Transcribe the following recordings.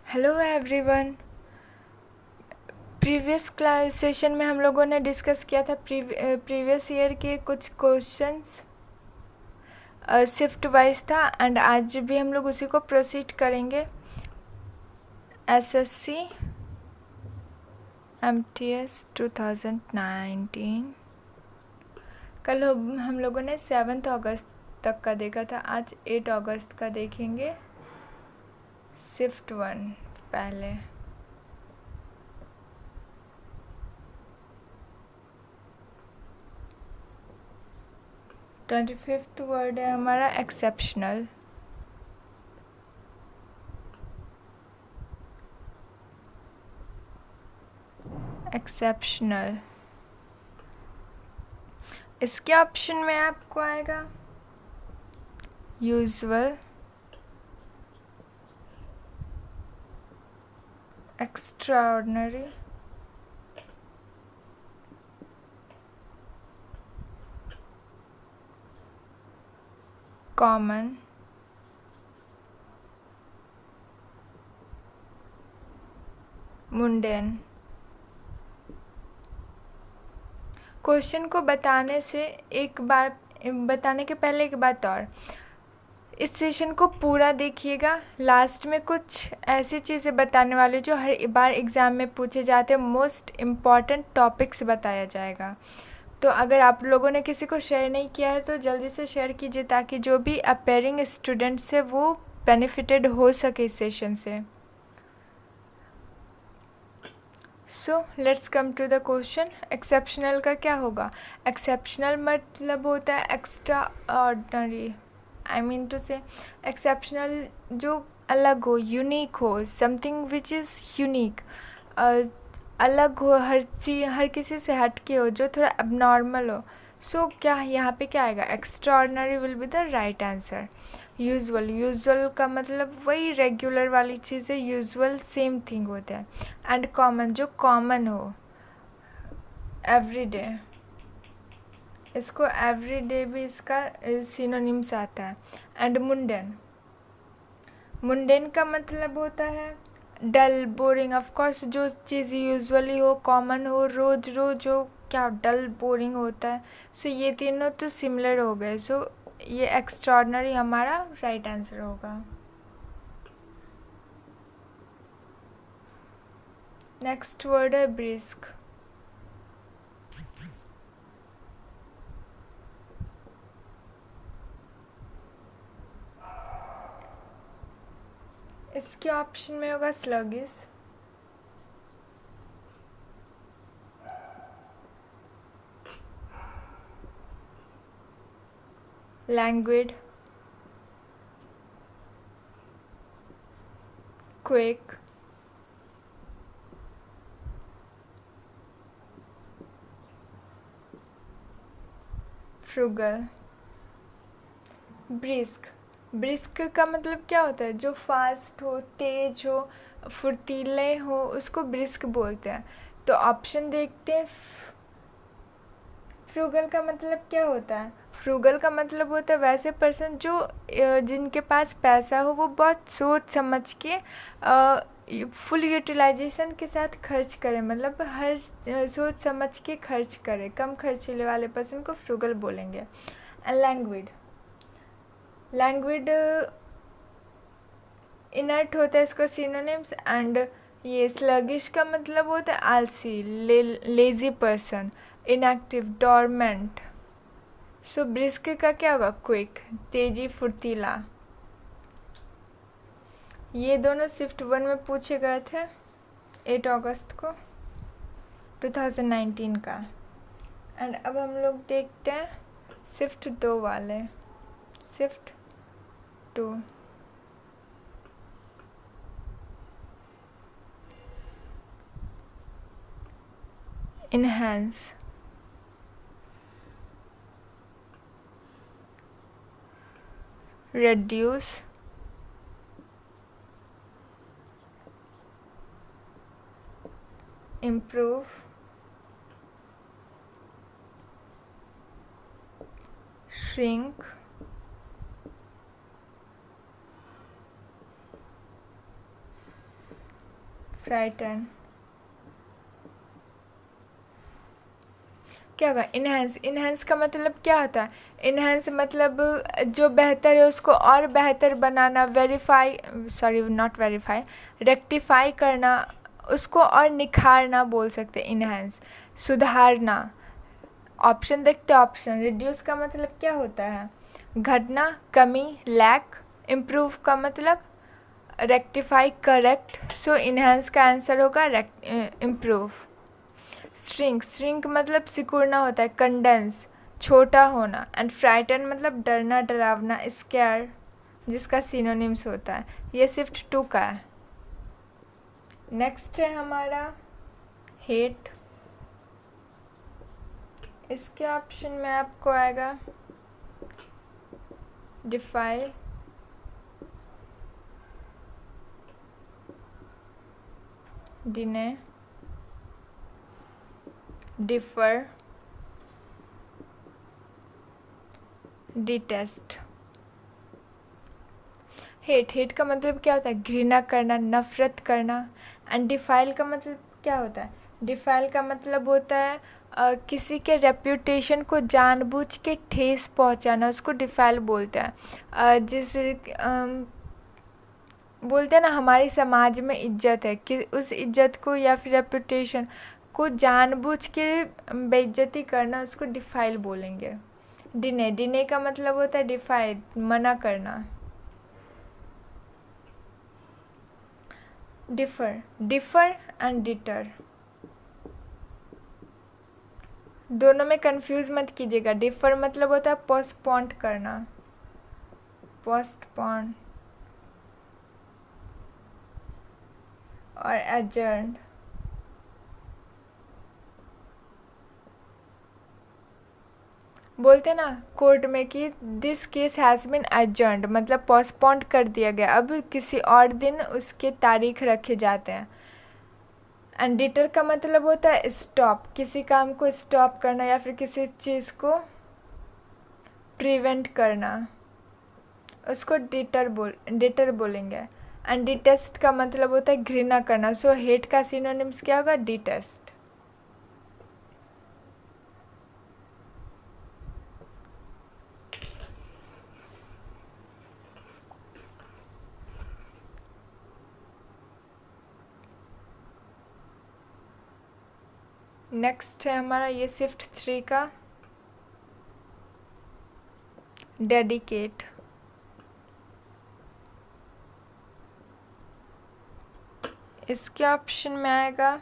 Hello everyone. Previous class session में हम लोगों ने डिस्कस किया था प्रीवियस ईयर के कुछ क्वेश्चंस, शिफ्ट वाइज था एंड आज भी हम लोग उसी को प्रोसीड करेंगे। एसएससी एमटीएस 2019 कल हम लोगों ने 7 अगस्त तक का देखा था, आज 8 अगस्त का देखेंगे। शिफ्ट 1 पहले 25th वर्ड है हमारा एक्सेप्शनल। एक्सेप्शनल इसके ऑप्शन में आपको आएगा usual, extraordinary, common, mundane. Question को बताने के पहले एक बात और, इस सेशन को पूरा देखिएगा। लास्ट में कुछ ऐसी चीज़ें बताने वाले जो हर बार एग्ज़ाम में पूछे जाते हैं, मोस्ट इम्पॉर्टेंट टॉपिक्स बताया जाएगा। तो अगर आप लोगों ने किसी को शेयर नहीं किया है तो जल्दी से शेयर कीजिए ताकि जो भी अपेयरिंग स्टूडेंट्स है वो बेनिफिटेड हो सके इस सेशन से। So let's come to the question. Exceptional का क्या होगा? एक्सेप्शनल मतलब होता है extraordinary, I mean to say exceptional जो अलग हो, यूनिक हो, समथिंग विच इज़ यूनिक, अलग हो, हर किसी से हटके हो, जो थोड़ा abnormal हो। सो क्या यहाँ पे क्या आएगा? Extra ordinary will be the right answer. Usual का मतलब वही रेगुलर वाली चीज़ है, यूजुअल सेम थिंग होता है। एंड कॉमन जो कॉमन हो, एवरीडे, इसको एवरीडे भी इसका सिनोनिम्स आता है। एंड मुंडेन का मतलब होता है डल, बोरिंग। ऑफ कोर्स जो चीज़ यूजुअली हो, कॉमन हो, रोज हो, क्या डल बोरिंग होता है। सो ये तीनों तो सिमिलर हो गए। सो ये एक्स्ट्राऑर्डिनरी हमारा राइट आंसर होगा। नेक्स्ट वर्ड है ब्रिस्क। इसके ऑप्शन में होगा स्लगिश, लैंग्विड, क्विक, फ्रूगल। ब्रिस्क का मतलब क्या होता है? जो फास्ट हो, तेज हो, फुर्तीले हो, उसको ब्रिस्क बोलते हैं। तो ऑप्शन देखते हैं। फ्रूगल का मतलब क्या होता है? फ्रूगल का मतलब होता है वैसे पर्सन जो जिनके पास पैसा हो वो बहुत सोच समझ के फुल यूटिलाइजेशन के साथ खर्च करे, मतलब हर सोच समझ के खर्च करे, कम खर्चीले वाले पर्सन को फ्रूगल बोलेंगे। लैंग्विड इनर्ट होता है इसका सिनोनिम्स। एंड ये स्लगिश का मतलब होता है आलसी, लेजी पर्सन, इनएक्टिव, डॉर्मेंट। सो ब्रिस्क का क्या होगा? क्विक, तेजी, फुर्तीला। ये दोनों शिफ्ट 1 में पूछे गए थे 8 अगस्त को 2019 का। एंड अब हम लोग देखते हैं शिफ्ट 2 वाले। Shift 2, enhance, reduce, improve, shrink, frighten. क्या होगा? इन्हेंस। इन्हेंस का मतलब क्या होता है? इन्हेंस मतलब जो बेहतर है उसको और बेहतर बनाना, रेक्टिफाई करना, उसको और निखारना बोल सकते हैं इन्हेंस, सुधारना। ऑप्शन देखते हैं। ऑप्शन रिड्यूस का मतलब क्या होता है? घटना, कमी, लैक। इम्प्रूव का मतलब रेक्टिफाई, करेक्ट। सो इन्हेंस का आंसर होगा इम्प्रूव। श्रिंक। श्रिंक मतलब सिकुड़ना होता है, कंडेंस, छोटा होना। एंड फ्राइटन मतलब डरना, डरावना, स्कैर, जिसका सिनोनिम्स होता है। ये सिर्फ 2 का है। नेक्स्ट है हमारा हेट। इसके ऑप्शन में आपको आएगा डिफाई, डिने, डिफर, डिटेस्ट। हेट का मतलब क्या होता है? घृणा करना, नफरत करना। एंड डिफाइल का मतलब क्या होता है? डिफाइल का मतलब होता है किसी के रेप्यूटेशन को जानबूझ के ठेस पहुंचाना, उसको डिफाइल बोलते हैं। जिसे बोलते हैं ना, हमारी समाज में इज्जत है कि उस इज्जत को या फिर रेप्यूटेशन को जानबूझ के बेइज्जती करना, उसको डिफाइल बोलेंगे। डिने का मतलब होता है डिफाइड, मना करना। डिफर एंड डिटर, दोनों में कंफ्यूज मत कीजिएगा। डिफर मतलब होता है पोस्टपोन करना, पोस्टपोन, और एडजर्न। बोलते ना कोर्ट में कि this case has been adjourned, मतलब पोस्टपोन कर दिया गया, अब किसी और दिन उसके तारीख रखे जाते हैं। एंड डिटर का मतलब होता है स्टॉप, किसी काम को स्टॉप करना या फिर किसी चीज़ को प्रिवेंट करना, उसको डिटर बोलेंगे। एंड डिटेस्ट का मतलब होता है घृणा करना। सो हेट का सिनोनिम्स क्या होगा? डिटेस्ट। नेक्स्ट है हमारा ये शिफ्ट 3 का डेडिकेट। इसके ऑप्शन में आएगा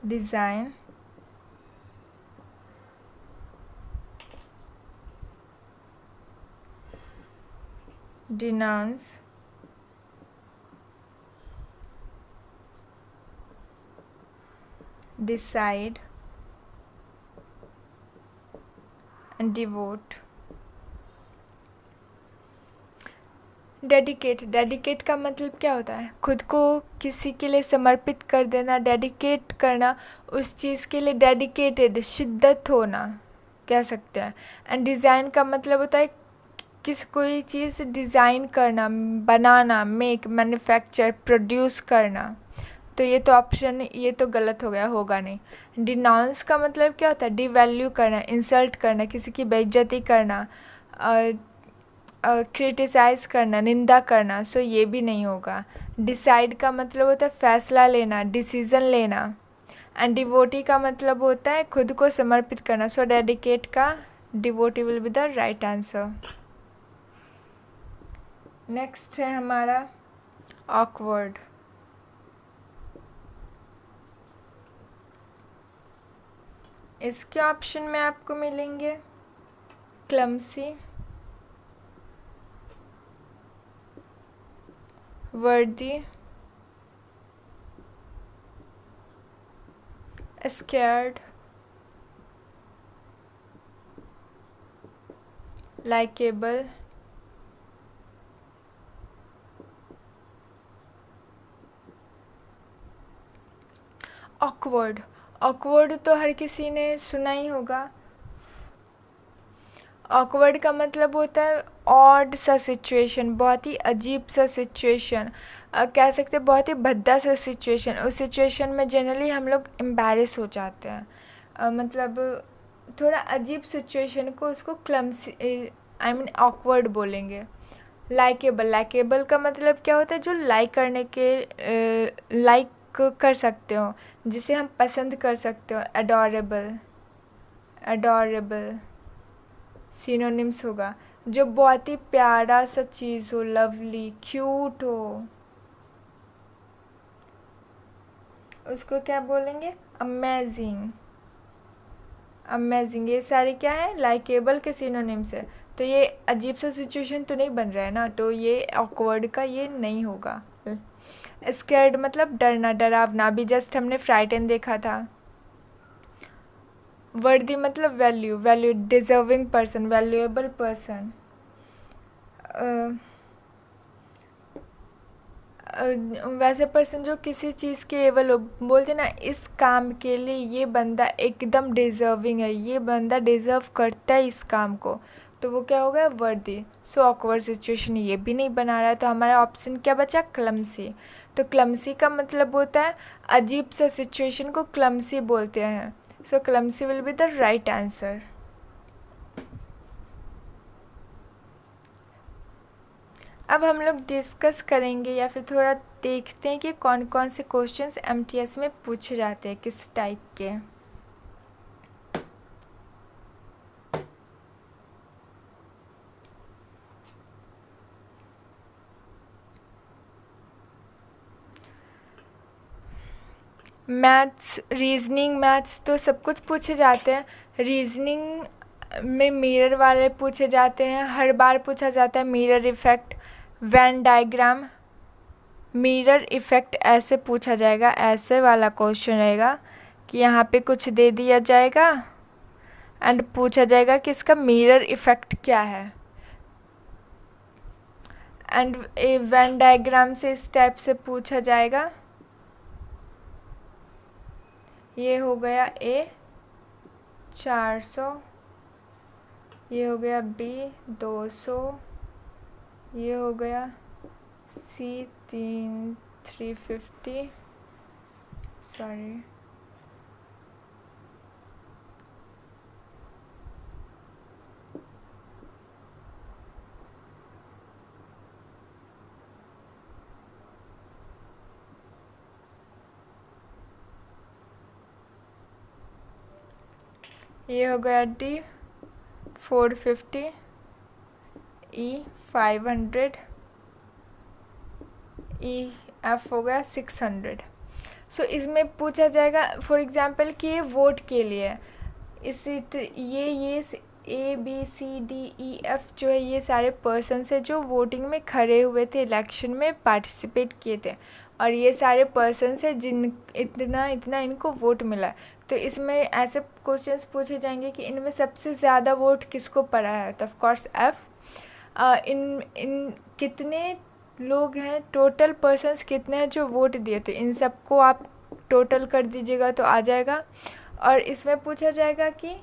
design, denounce, decide and devote. Dedicate का मतलब क्या होता है? खुद को किसी के लिए समर्पित कर देना, डेडिकेट करना, उस चीज़ के लिए डेडिकेटेड, शिद्दत होना कह सकते हैं। एंड डिज़ाइन का मतलब होता है कोई चीज़ डिज़ाइन करना, बनाना, मेक, मैन्युफैक्चर, प्रोड्यूस करना। तो ये तो ऑप्शन, ये तो गलत हो गया, होगा नहीं। डिनाउंस का मतलब क्या होता है? डिवैल्यू करना, इंसल्ट करना, किसी की बेइज्जती करना, क्रिटिसाइज़ करना, निंदा करना। सो ये भी नहीं होगा। डिसाइड का मतलब होता है फैसला लेना, डिसीज़न लेना। एंड डिवोटी का मतलब होता है खुद को समर्पित करना। सो डेडिकेट का devotee will be the right answer. Next है हमारा ऑकवर्ड। इसके ऑप्शन में आपको मिलेंगे क्लमसी, वर्दी, स्कैर्ड, लाइकेबल, ऑकवर्ड। ऑकवर्ड तो हर किसी ने सुना ही होगा। ऑकवर्ड का मतलब होता है ऑड सा सिचुएशन, बहुत ही अजीब सा सिचुएशन, कह सकते हैं बहुत ही भद्दा सा सिचुएशन। उस सिचुएशन में जनरली हम लोग एम्बैरेस हो जाते हैं, मतलब थोड़ा अजीब सिचुएशन को उसको क्लमसी आई मीन ऑकवर्ड बोलेंगे। लाइकेबल, लाइकेबल का मतलब क्या होता है, जो लाइक करने के लाइक कर सकते हो, जिसे हम पसंद कर सकते हो। एडोरेबल, एडोरेबल सिनोनिम्स होगा, जो बहुत ही प्यारा सा चीज़ हो, लवली, क्यूट हो, उसको क्या बोलेंगे, अमेजिंग। अमेजिंग, ये सारे क्या है, लाइकेबल के सिनोनिम्स है। तो ये अजीब सा सिचुएशन तो नहीं बन रहा है ना, तो ये ऑकवर्ड का ये नहीं होगा। स्कैर्ड मतलब डरना, डरावना, अभी जस्ट हमने फ्राइटन देखा था। वर्दी मतलब value, value, deserving person, valuable person. वैसे पर्सन जो किसी चीज़ के एबल हो, बोलते ना इस काम के लिए ये बंदा एकदम डिज़र्विंग है, ये बंदा डिज़र्व करता है इस काम को, तो वो क्या होगा, वर्दी। सो ऑकवर्ड सिचुएशन ये भी नहीं बना रहा है, तो हमारा ऑप्शन क्या बचा, क्लमसी। तो क्लमसी का मतलब होता है अजीब सा सिचुएशन को क्लमसी बोलते हैं। सो clumsy will be the right answer. अब हम लोग डिस्कस करेंगे या फिर थोड़ा देखते हैं कि कौन कौन से क्वेश्चंस एमटीएस में पूछे जाते हैं, किस टाइप के। मैथ्स, रीजनिंग, मैथ्स तो सब कुछ पूछे जाते हैं। रीजनिंग में मिरर वाले पूछे जाते हैं, हर बार पूछा जाता है mirror effect, Venn diagram. Mirror effect ऐसे पूछा जाएगा, ऐसे वाला क्वेश्चन रहेगा कि यहाँ पे कुछ दे दिया जाएगा एंड पूछा जाएगा कि इसका मिरर इफ़ेक्ट क्या है। एंड वेन डायग्राम से इस टाइप से पूछा जाएगा। ये हो गया ए 400, ये हो गया बी 200, ये हो गया सी 350, सॉरी, ये हो गया डी 450, ई 500, ई एफ हो गया 600। सो इसमें पूछा जाएगा फॉर एग्जांपल कि ये वोट के लिए है, ये A B C D E F जो है ये सारे पर्सन्स है जो वोटिंग में खड़े हुए थे, इलेक्शन में पार्टिसिपेट किए थे, और ये सारे पर्सन्स है जिन इतना इतना इनको वोट मिला। तो इसमें ऐसे क्वेश्चंस पूछे जाएंगे कि इनमें सबसे ज़्यादा वोट किसको पड़ा है, तो ऑफ कोर्स एफ। इन कितने लोग हैं, टोटल पर्सन्स कितने हैं जो वोट दिए थे, इन सबको आप टोटल कर दीजिएगा तो आ जाएगा। और इसमें पूछा जाएगा कि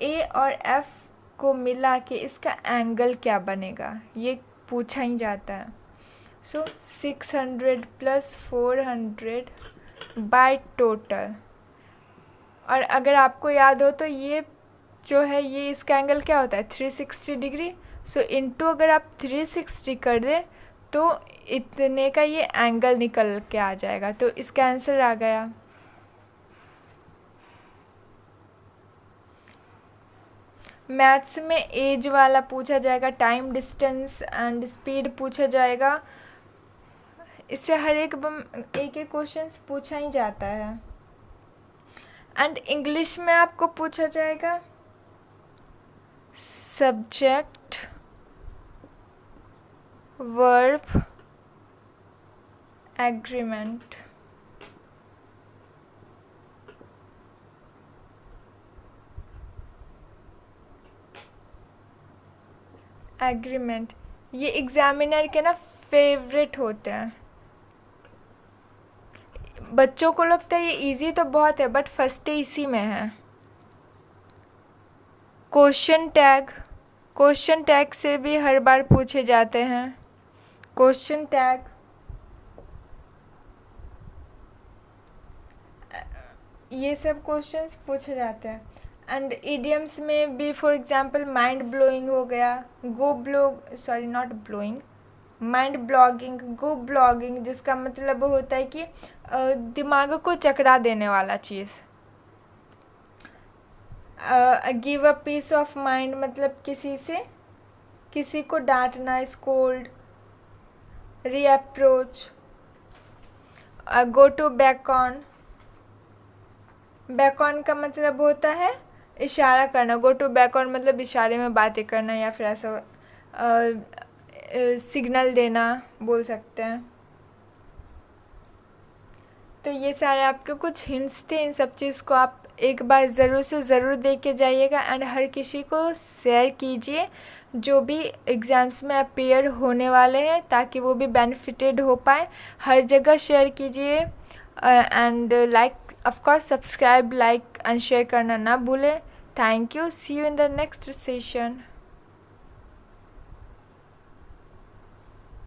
ए और एफ को मिला के इसका एंगल क्या बनेगा, ये पूछा ही जाता है। सो 600 + 400 बाय टोटल। और अगर आपको याद हो तो ये जो है ये इसका एंगल क्या होता है, 360 डिग्री। सो इनटू अगर आप 360 कर दें तो इतने का ये एंगल निकल के आ जाएगा, तो इसका आंसर आ गया। मैथ्स में एज वाला पूछा जाएगा, टाइम, डिस्टेंस एंड स्पीड पूछा जाएगा। इससे हर एक एक क्वेश्चंस पूछा ही जाता है। एंड इंग्लिश में आपको पूछा जाएगा सब्जेक्ट, वर्ब, एग्रीमेंट। एग्रीमेंट ये एग्जामिनर के ना फेवरेट होते हैं। बच्चों को लगता है ये इजी तो बहुत है, बट फंसते इसी में है। क्वेश्चन टैग, क्वेश्चन टैग से भी हर बार पूछे जाते हैं। क्वेश्चन टैग ये सब क्वेश्चंस पूछे जाते हैं। एंड इडियम्स में भी फॉर एग्जांपल माइंड ब्लोइंग हो गया, माइंड ब्लॉगिंग, गो ब्लॉगिंग, जिसका मतलब होता है कि दिमाग को चकरा देने वाला चीज़। Give a piece of mind मतलब किसी को डांटना, scold, reapproach. Go to back on, back on का मतलब होता है इशारा करना। गो टू बैक ऑन मतलब इशारे में बातें करना या फिर ऐसा सिग्नल देना बोल सकते हैं। तो ये सारे आपके कुछ हिंट्स थे। इन सब चीज़ को आप एक बार ज़रूर से ज़रूर देख के जाइएगा एंड हर किसी को शेयर कीजिए जो भी एग्ज़ाम्स में अपीयर होने वाले हैं, ताकि वो भी बेनिफिटेड हो पाए। हर जगह शेयर कीजिए and of course subscribe, like and share करना ना भूलें। Thank you. See you in the next session.